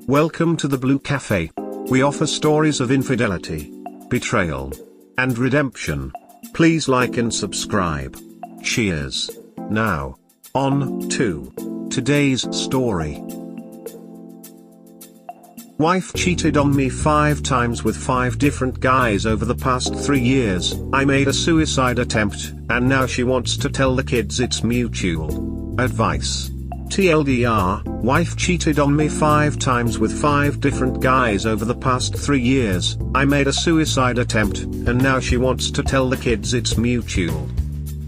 Welcome to the Blue Cafe. We offer stories of infidelity, betrayal, and redemption. Please like and subscribe. Cheers. Now, on to today's story. Wife cheated on me 5 times with 5 different guys over the past 3 years. I made a suicide attempt, and now she wants to tell the kids it's mutual. Advice. Tldr, wife cheated on me 5 times with 5 different guys over the past 3 years. I made a suicide attempt, and now she wants to tell the kids it's mutual.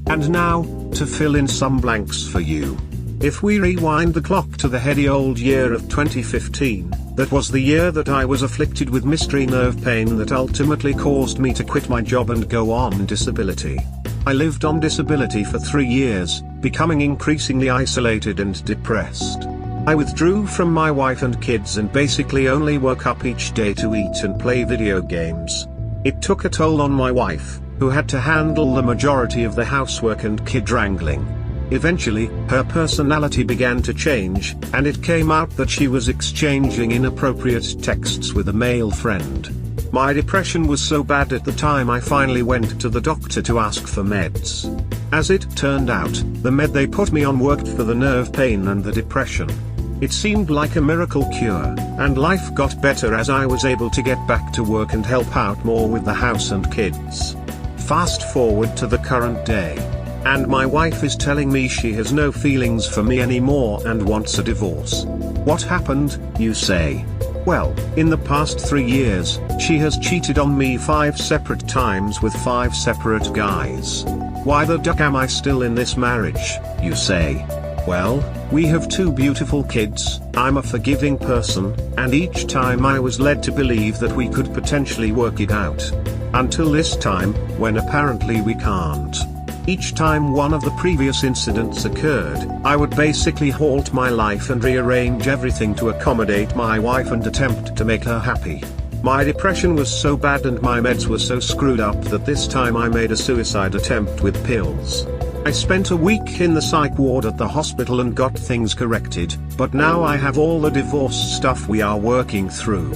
And now, to fill in some blanks for you. If we rewind the clock to the heady old year of 2015, that was the year that I was afflicted with mystery nerve pain that ultimately caused me to quit my job and go on disability. I lived on disability for 3 years, becoming increasingly isolated and depressed. I withdrew from my wife and kids and basically only woke up each day to eat and play video games. It took a toll on my wife, who had to handle the majority of the housework and kid wrangling. Eventually, her personality began to change, and it came out that she was exchanging inappropriate texts with a male friend. My depression was so bad at the time I finally went to the doctor to ask for meds. As it turned out, the med they put me on worked for the nerve pain and the depression. It seemed like a miracle cure, and life got better as I was able to get back to work and help out more with the house and kids. Fast forward to the current day. And my wife is telling me she has no feelings for me anymore and wants a divorce. What happened, you say? Well, in the past 3 years, she has cheated on me 5 separate times with 5 separate guys. Why the duck am I still in this marriage, you say? Well, we have 2 beautiful kids, I'm a forgiving person, and each time I was led to believe that we could potentially work it out. Until this time, when apparently we can't. Each time one of the previous incidents occurred, I would basically halt my life and rearrange everything to accommodate my wife and attempt to make her happy. My depression was so bad and my meds were so screwed up that this time I made a suicide attempt with pills. I spent a week in the psych ward at the hospital and got things corrected, but now I have all the divorce stuff we are working through.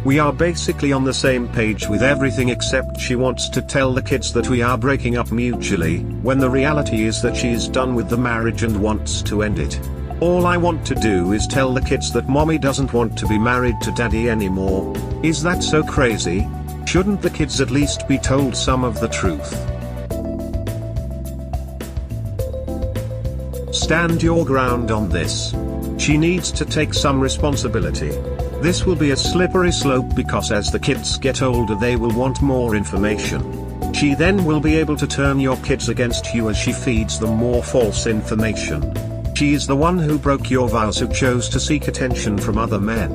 We are basically on the same page with everything except she wants to tell the kids that we are breaking up mutually, when the reality is that she is done with the marriage and wants to end it. All I want to do is tell the kids that mommy doesn't want to be married to daddy anymore. Is that so crazy? Shouldn't the kids at least be told some of the truth? Stand your ground on this. She needs to take some responsibility. This will be a slippery slope because as the kids get older they will want more information. She then will be able to turn your kids against you as she feeds them more false information. She is the one who broke your vows, who chose to seek attention from other men.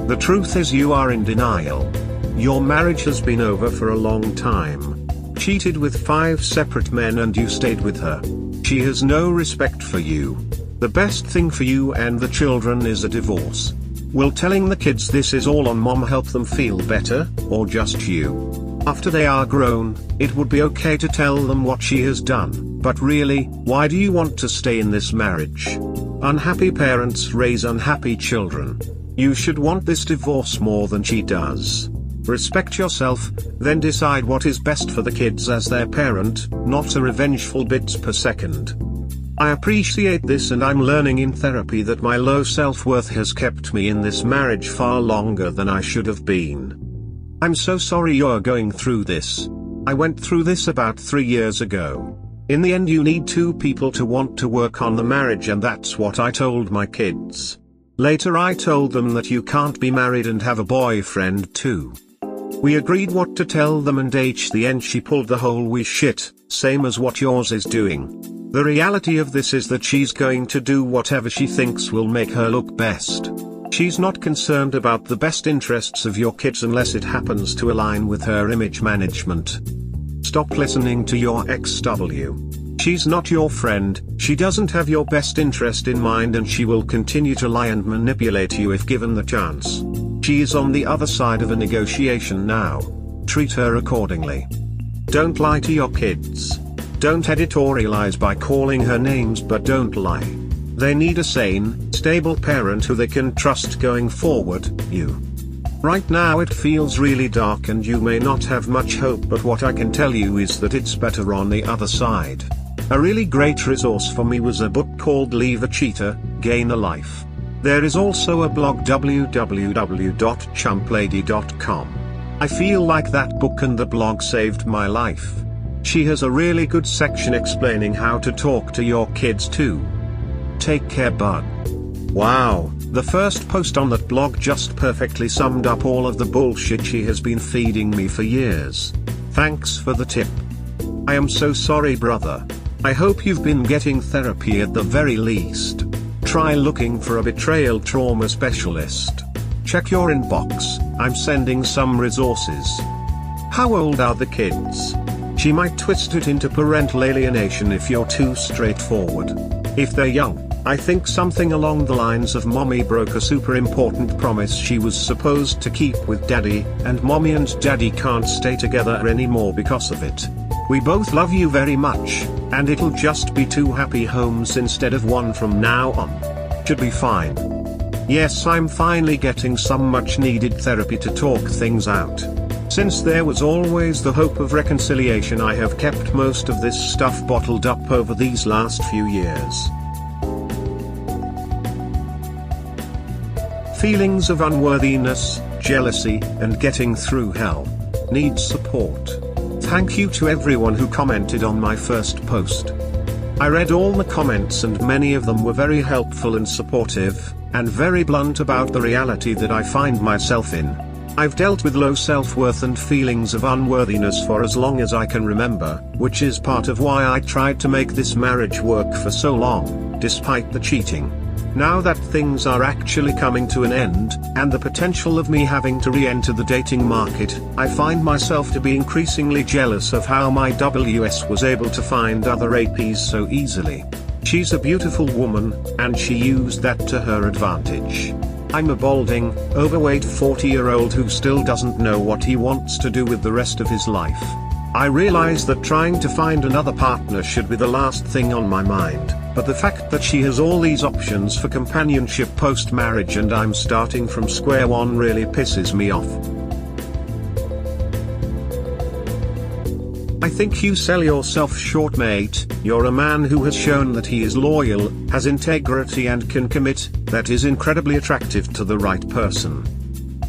The truth is you are in denial. Your marriage has been over for a long time. Cheated with 5 separate men and you stayed with her. She has no respect for you. The best thing for you and the children is a divorce. Will telling the kids this is all on mom help them feel better, or just you? After they are grown, it would be okay to tell them what she has done, but really, why do you want to stay in this marriage? Unhappy parents raise unhappy children. You should want this divorce more than she does. Respect yourself, then decide what is best for the kids as their parent, not a revengeful bits per second. I appreciate this, and I'm learning in therapy that my low self-worth has kept me in this marriage far longer than I should have been. I'm so sorry you're going through this. I went through this about 3 years ago. In the end you need 2 people to want to work on the marriage, and that's what I told my kids. Later I told them that you can't be married and have a boyfriend too. We agreed what to tell them, and at the end she pulled the whole we shit, same as what yours is doing. The reality of this is that she's going to do whatever she thinks will make her look best. She's not concerned about the best interests of your kids unless it happens to align with her image management. Stop listening to your XW. She's not your friend, she doesn't have your best interest in mind, and she will continue to lie and manipulate you if given the chance. She is on the other side of a negotiation now. Treat her accordingly. Don't lie to your kids. Don't editorialize by calling her names, but don't lie. They need a sane, stable parent who they can trust going forward. Right now it feels really dark and you may not have much hope, but what I can tell you is that it's better on the other side. A really great resource for me was a book called Leave a Cheater, Gain a Life. There is also a blog, www.chumplady.com. I feel like that book and the blog saved my life. She has a really good section explaining how to talk to your kids too. Take care, bud. Wow, the first post on that blog just perfectly summed up all of the bullshit she has been feeding me for years. Thanks for the tip. I am so sorry, brother. I hope you've been getting therapy at the very least. Try looking for a betrayal trauma specialist. Check your inbox, I'm sending some resources. How old are the kids? She might twist it into parental alienation if you're too straightforward. If they're young, I think something along the lines of mommy broke a super important promise she was supposed to keep with daddy, and mommy and daddy can't stay together anymore because of it. We both love you very much, and it'll just be 2 happy homes instead of 1 from now on. Should be fine. Yes, I'm finally getting some much needed therapy to talk things out. Since there was always the hope of reconciliation, I have kept most of this stuff bottled up over these last few years. Feelings of unworthiness, jealousy, and getting through hell. Need support. Thank you to everyone who commented on my first post. I read all the comments and many of them were very helpful and supportive, and very blunt about the reality that I find myself in. I've dealt with low self-worth and feelings of unworthiness for as long as I can remember, which is part of why I tried to make this marriage work for so long, despite the cheating. Now that things are actually coming to an end, and the potential of me having to re-enter the dating market, I find myself to be increasingly jealous of how my WS was able to find other APs so easily. She's a beautiful woman, and she used that to her advantage. I'm a balding, overweight 40-year-old who still doesn't know what he wants to do with the rest of his life. I realize that trying to find another partner should be the last thing on my mind, but the fact that she has all these options for companionship post-marriage and I'm starting from square one really pisses me off. I think you sell yourself short, mate. You're a man who has shown that he is loyal, has integrity and can commit, that is incredibly attractive to the right person.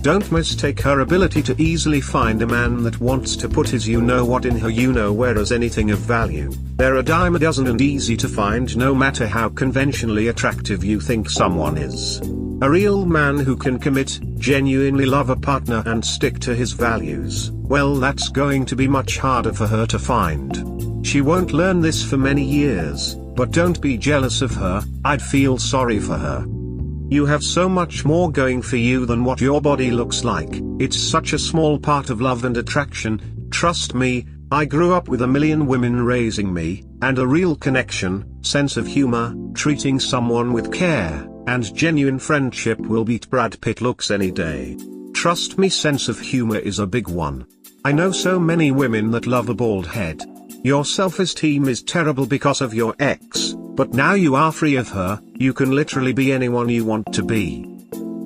Don't mistake her ability to easily find a man that wants to put his you-know-what in her you-know-where as anything of value. They're a dime a dozen and easy to find no matter how conventionally attractive you think someone is. A real man who can commit, genuinely love a partner and stick to his values, well, that's going to be much harder for her to find. She won't learn this for many years, but don't be jealous of her. I'd feel sorry for her. You have so much more going for you than what your body looks like. It's such a small part of love and attraction. Trust me, I grew up with a million women raising me, and a real connection, sense of humor, treating someone with care, and genuine friendship will beat Brad Pitt looks any day. Trust me, sense of humor is a big one. I know so many women that love a bald head. Your self-esteem is terrible because of your ex, but now you are free of her, you can literally be anyone you want to be.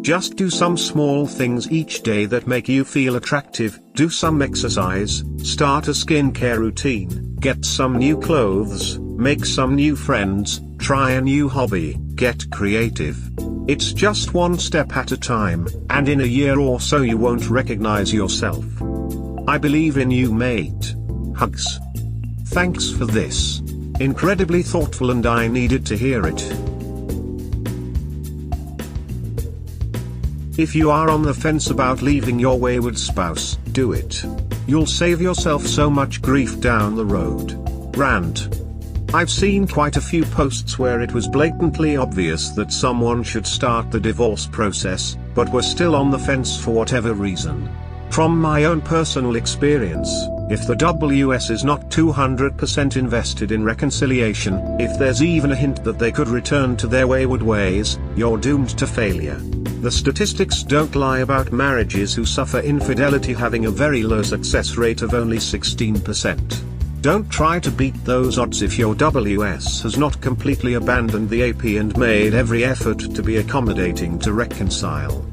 Just do some small things each day that make you feel attractive, do some exercise, start a skincare routine, get some new clothes, make some new friends, try a new hobby, get creative. It's just one step at a time, and in a year or so you won't recognize yourself. I believe in you, mate. Hugs. Thanks for this. Incredibly thoughtful and I needed to hear it. If you are on the fence about leaving your wayward spouse, do it. You'll save yourself so much grief down the road. Rant. I've seen quite a few posts where it was blatantly obvious that someone should start the divorce process, but were still on the fence for whatever reason. From my own personal experience, if the WS is not 200% invested in reconciliation, if there's even a hint that they could return to their wayward ways, you're doomed to failure. The statistics don't lie about marriages who suffer infidelity having a very low success rate of only 16%. Don't try to beat those odds if your WS has not completely abandoned the AP and made every effort to be accommodating to reconcile.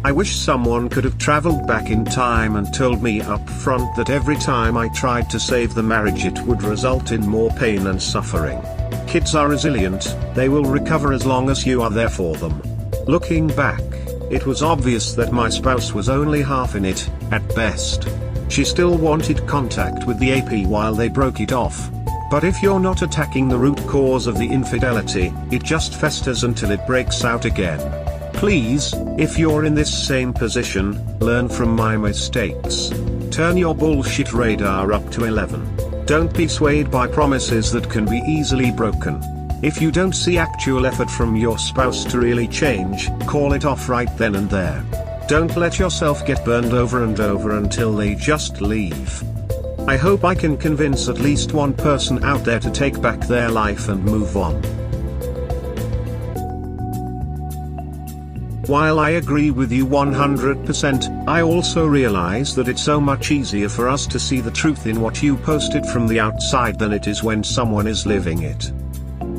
I wish someone could have traveled back in time and told me up front that every time I tried to save the marriage it would result in more pain and suffering. Kids are resilient, they will recover as long as you are there for them. Looking back, it was obvious that my spouse was only half in it, at best. She still wanted contact with the AP while they broke it off. But if you're not attacking the root cause of the infidelity, it just festers until it breaks out again. Please, if you're in this same position, learn from my mistakes. Turn your bullshit radar up to 11. Don't be swayed by promises that can be easily broken. If you don't see actual effort from your spouse to really change, call it off right then and there. Don't let yourself get burned over and over until they just leave. I hope I can convince at least one person out there to take back their life and move on. While I agree with you 100%, I also realize that it's so much easier for us to see the truth in what you posted from the outside than it is when someone is living it.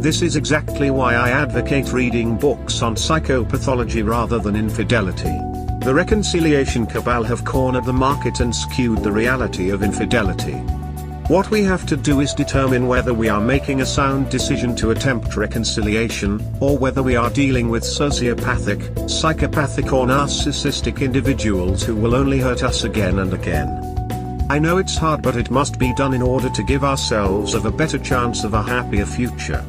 This is exactly why I advocate reading books on psychopathology rather than infidelity. The reconciliation cabal have cornered the market and skewed the reality of infidelity. What we have to do is determine whether we are making a sound decision to attempt reconciliation, or whether we are dealing with sociopathic, psychopathic or narcissistic individuals who will only hurt us again and again. I know it's hard, but it must be done in order to give ourselves a better chance of a happier future.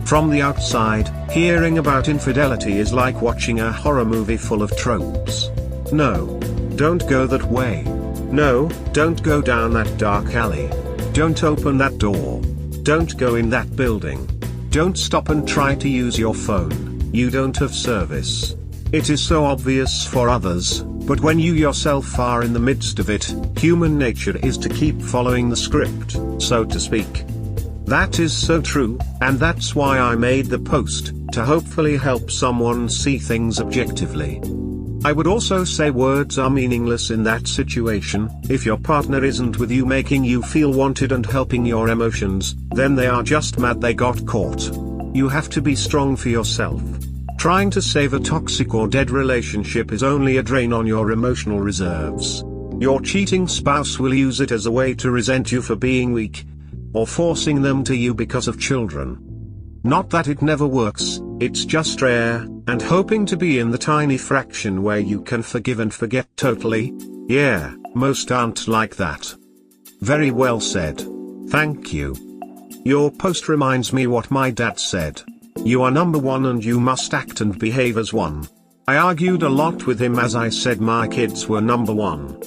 From the outside, hearing about infidelity is like watching a horror movie full of tropes. No. Don't go that way. No, don't go down that dark alley. Don't open that door. Don't go in that building. Don't stop and try to use your phone. You don't have service. It is so obvious for others, but when you yourself are in the midst of it, human nature is to keep following the script, so to speak. That is so true, and that's why I made the post, to hopefully help someone see things objectively. I would also say words are meaningless in that situation. If your partner isn't with you making you feel wanted and helping your emotions, then they are just mad they got caught. You have to be strong for yourself. Trying to save a toxic or dead relationship is only a drain on your emotional reserves. Your cheating spouse will use it as a way to resent you for being weak, or forcing them to you because of children. Not that it never works, it's just rare, and hoping to be in the tiny fraction where you can forgive and forget totally. Yeah, most aren't like that. Very well said. Thank you. Your post reminds me what my dad said. You are number one and you must act and behave as one. I argued a lot with him as I said my kids were number one.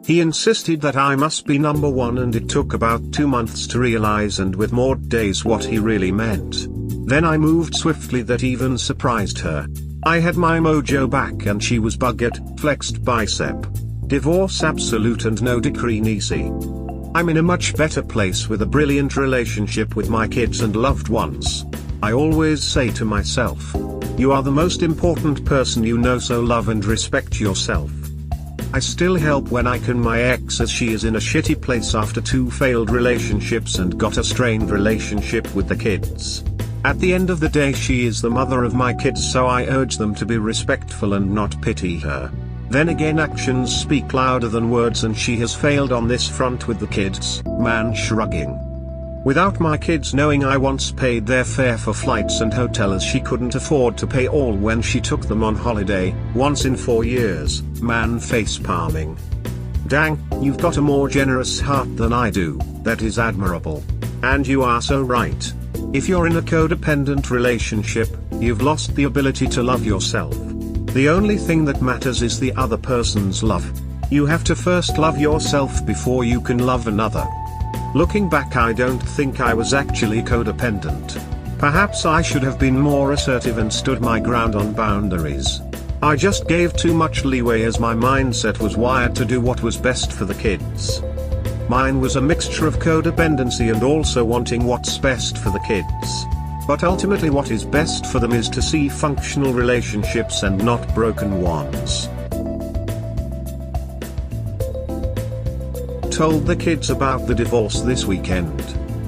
He insisted that I must be number one, and it took about 2 months to realize, and with more days, what he really meant. Then I moved swiftly, that even surprised her. I had my mojo back and she was buggered, flexed bicep. Divorce absolute and no decree easy. I'm in a much better place with a brilliant relationship with my kids and loved ones. I always say to myself, you are the most important person you know, so love and respect yourself. I still help when I can my ex, as she is in a shitty place after 2 failed relationships and got a strained relationship with the kids. At the end of the day, she is the mother of my kids, so I urge them to be respectful and not pity her. Then again, actions speak louder than words, and she has failed on this front with the kids. Man shrugging. Without my kids knowing, I once paid their fare for flights and hotel, as she couldn't afford to pay all when she took them on holiday, once in 4 years. Man face palming. Dang, you've got a more generous heart than I do. That is admirable. And you are so right. If you're in a codependent relationship, you've lost the ability to love yourself. The only thing that matters is the other person's love. You have to first love yourself before you can love another. Looking back, I don't think I was actually codependent. Perhaps I should have been more assertive and stood my ground on boundaries. I just gave too much leeway, as my mindset was wired to do what was best for the kids. Mine was a mixture of codependency and also wanting what's best for the kids. But ultimately, what is best for them is to see functional relationships and not broken ones. told the kids about the divorce this weekend.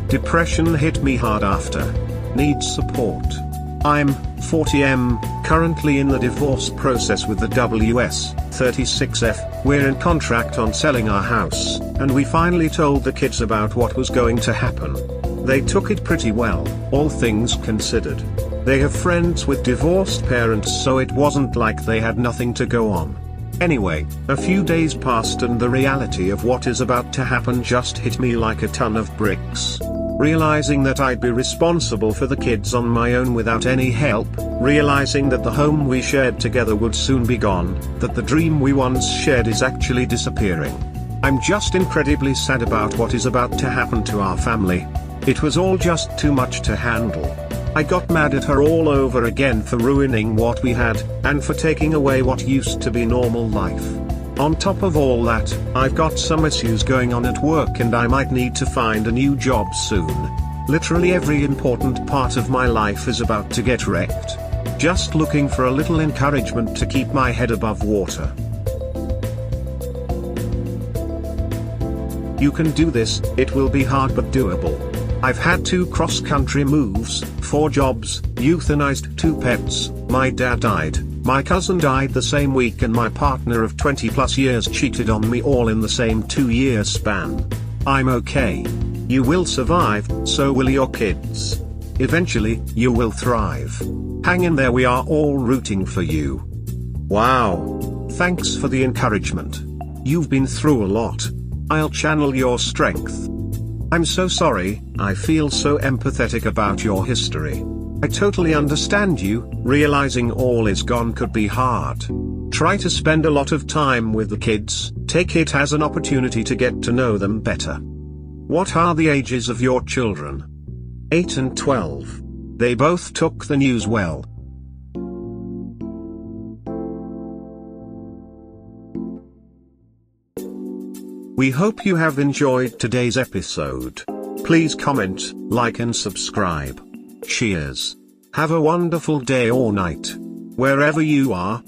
Depression hit me hard after. Needs support. I'm 40M, currently in the divorce process with the WS36F. We're in contract on selling our house, and we finally told the kids about what was going to happen. They took it pretty well, all things considered. They have friends with divorced parents, so it wasn't like they had nothing to go on. Anyway, a few days passed and the reality of what is about to happen just hit me like a ton of bricks. Realizing that I'd be responsible for the kids on my own without any help, realizing that the home we shared together would soon be gone, that the dream we once shared is actually disappearing. I'm just incredibly sad about what is about to happen to our family. It was all just too much to handle. I got mad at her all over again for ruining what we had, and for taking away what used to be normal life. On top of all that, I've got some issues going on at work and I might need to find a new job soon. Literally every important part of my life is about to get wrecked. Just looking for a little encouragement to keep my head above water. You can do this, it will be hard but doable. I've had 2 cross-country moves, 4 jobs, euthanized 2 pets, my dad died, my cousin died the same week, and my partner of 20+ years cheated on me, all in the same 2-year span. I'm okay. You will survive, so will your kids. Eventually, you will thrive. Hang in there, we are all rooting for you. Wow. Thanks for the encouragement. You've been through a lot. I'll channel your strength. I'm so sorry, I feel so empathetic about your history. I totally understand you. Realizing all is gone could be hard. Try to spend a lot of time with the kids, take it as an opportunity to get to know them better. What are the ages of your children? 8 and 12. They both took the news well. We hope you have enjoyed today's episode. Please comment, like and subscribe. Cheers. Have a wonderful day or night, wherever you are.